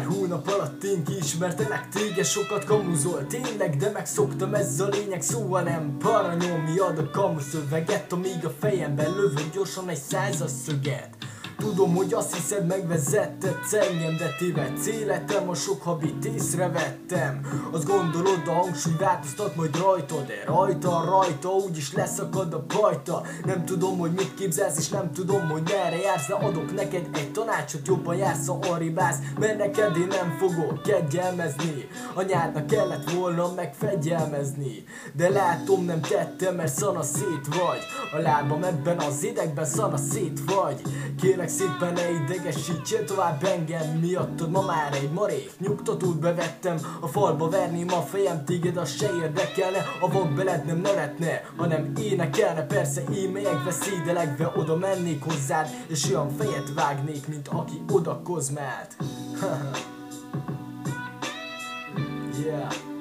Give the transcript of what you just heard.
Pár hónap alatt én kiismertelek téged, sokat kamuzol tényleg, de megszoktam, ez a lényeg, szóval nem paranyomjad a kamuszöveget, amíg a fejemben lövök gyorsan egy 100-as szöget. Tudom, hogy azt hiszed, megvezettetsz engem, de tévedsz, életem, a sok habit észrevettem. Azt gondolod, a hangsúly változtat majd rajta, de rajta úgyis leszakad a pajta. Nem tudom, hogy mit képzelsz, és nem tudom, hogy merre jársz, de adok neked egy tanácsot, jobban jársz, ha arrébb állsz, mert neked én nem fogok kegyelmezni. Anyádnak kellett volna megfegyelmezni, de látom, nem tettem, mert szanaszét vagy. A lábam ebben az idegben szanaszét vagy. Kérlek szépen, ne idegesítsél tovább engem miattad, ma már egy marék nyugtatót bevettem. A falba verném a fejem, téged az se érdekelne, a vak beled nem nevetne, hanem énekelne. Persze én melyek veszélydelegve oda mennék hozzád, és olyan fejet vágnék, mint aki oda kozmált. Yeah.